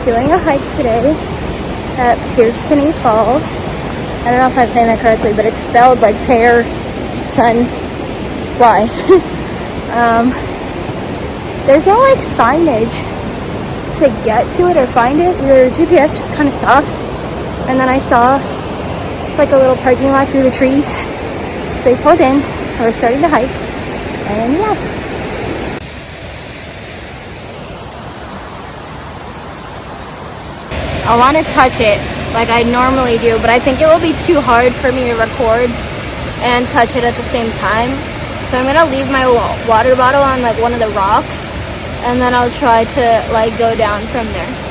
doing a hike today at Pearsony Falls. I don't know if I'm saying that correctly, but it's spelled like Pear-Son Y. There's no like signage to get to it or find it. Your GPS just kind of stops, and then I saw like a little parking lot through the trees, so we pulled in. We're starting to hike, and yeah. I want to touch it like I normally do, but I think it will be too hard for me to record and touch it at the same time. So I'm gonna leave my water bottle on like one of the rocks, and then I'll try to like go down from there.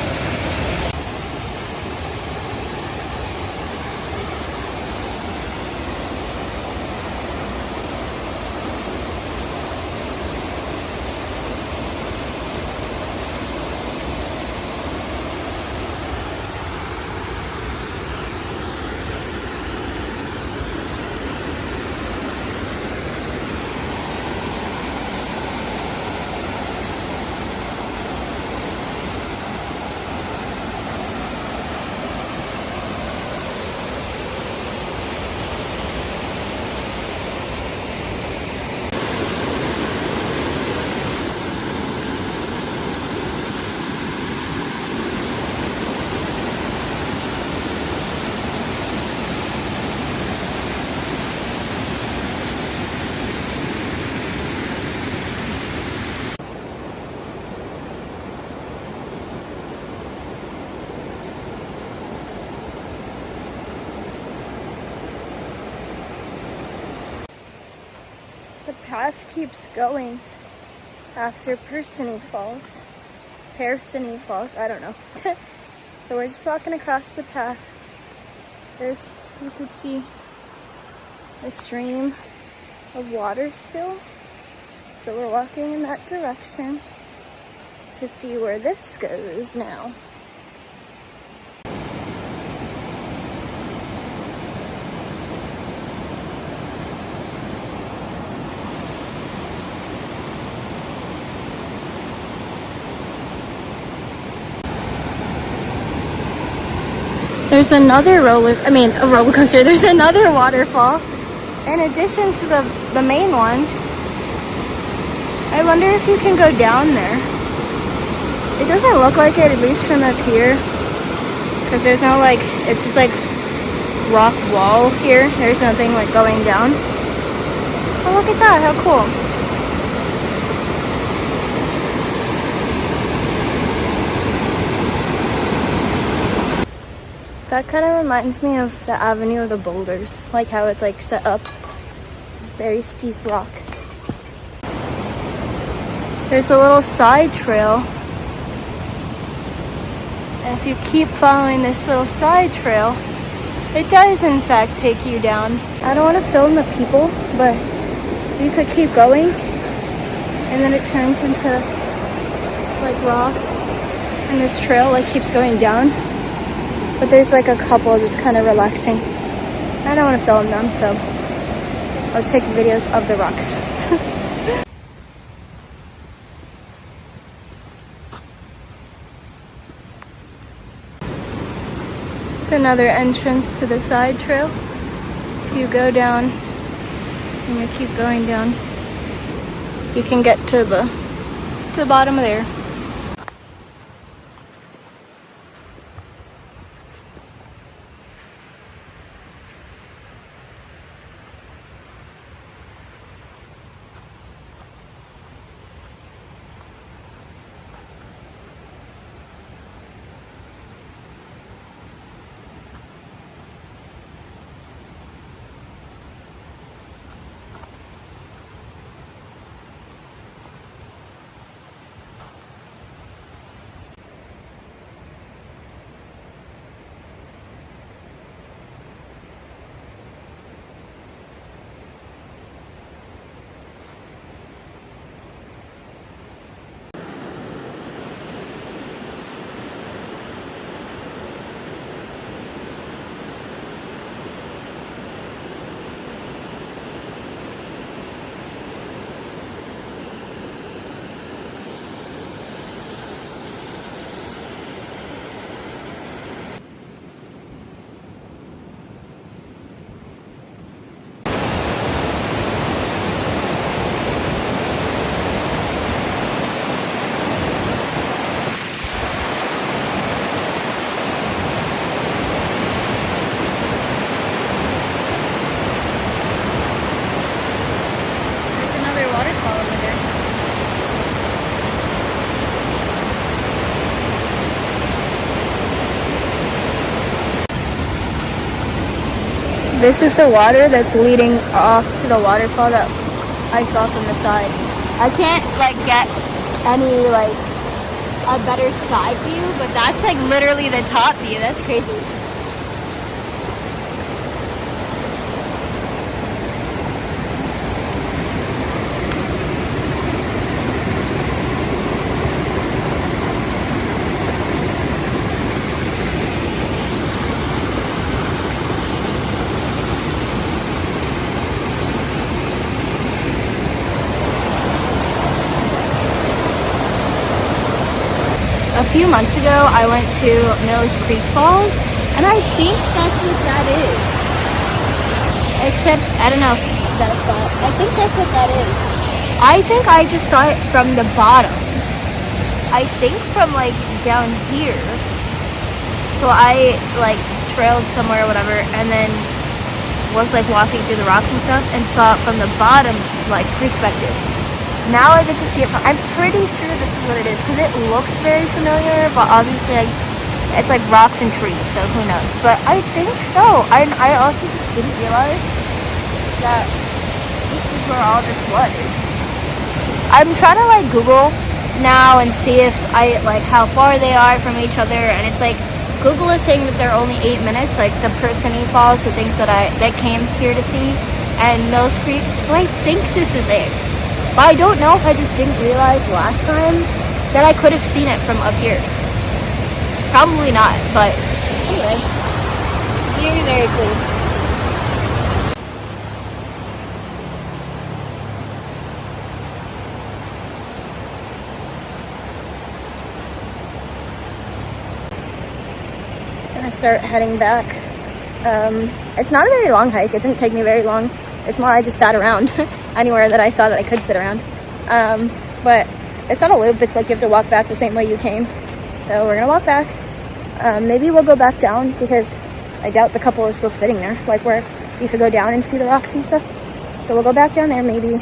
The path keeps going after Pearsony Falls. Pearsony Falls, I don't know. So we're just walking across the path. You could see a stream of water still. So we're walking in that direction to see where this goes now. There's another a roller coaster. There's another waterfall in addition to the main one. I wonder if you can go down there. It doesn't look like it, at least from up here, because there's no like, it's just like rock wall here. There's nothing like going down. Oh, look at that, how cool. That kind of reminds me of the Avenue of the Boulders, like how it's like set up very steep rocks. There's a little side trail, and if you keep following this little side trail, it does in fact take you down. I don't want to film the people, but you could keep going, and then it turns into like rock, and this trail like keeps going down. But there's like a couple just kind of relaxing. I don't want to film them, so I'll take videos of the rocks. It's another entrance to the side trail. If you go down and you keep going down, you can get to the bottom of there. This is the water that's leading off to the waterfall that I saw from the side. I can't like get any like a better side view, but that's like literally the top view. That's crazy. A few months ago, I went to Mills Creek Falls, and I think that's what that is. Except, I don't know if that's that. I think that's what that is. I think I just saw it from the bottom. I think from, like, down here. So I, like, trailed somewhere or whatever, and then was, like, walking through the rocks and stuff, and saw it from the bottom, like, perspective. Now I get to see it from, I'm pretty sure this is what it is, because it looks very familiar, but obviously it's like rocks and trees, so who knows. But I think so. I also just didn't realize that this is where all this was. I'm trying to like Google now and see if I like how far they are from each other, and it's like Google is saying that they're only 8 minutes, like the Pearsony Falls, the things that came here to see, and Mills Creek. So I think this is it. But I don't know if I just didn't realize last time that I could have seen it from up here. Probably not, but anyway, very, very cool. Gonna start heading back. It's not a very long hike. It didn't take me very long. It's more I just sat around anywhere that I saw that I could sit around. But it's not a loop. It's like you have to walk back the same way you came. So we're gonna walk back. Maybe we'll go back down because I doubt the couple is still sitting there, like where you could go down and see the rocks and stuff. So we'll go back down there maybe.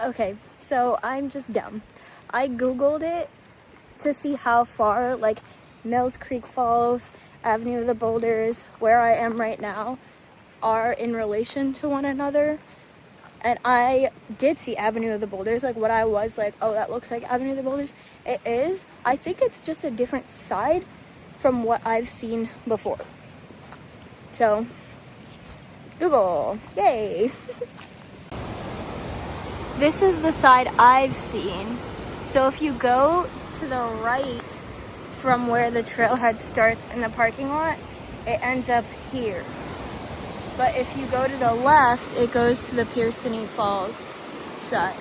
Okay, so I'm just dumb. I Googled it to see how far, like, Mills Creek Falls, Avenue of the Boulders, where I am right now, are in relation to one another. And I did see Avenue of the Boulders, like, what I was like, oh, that looks like Avenue of the Boulders. It is. I think it's just a different side from what I've seen before. So, Google. Yay! This is the side I've seen. So if you go to the right from where the trailhead starts in the parking lot, it ends up here. But if you go to the left, it goes to the Pearsony Falls side.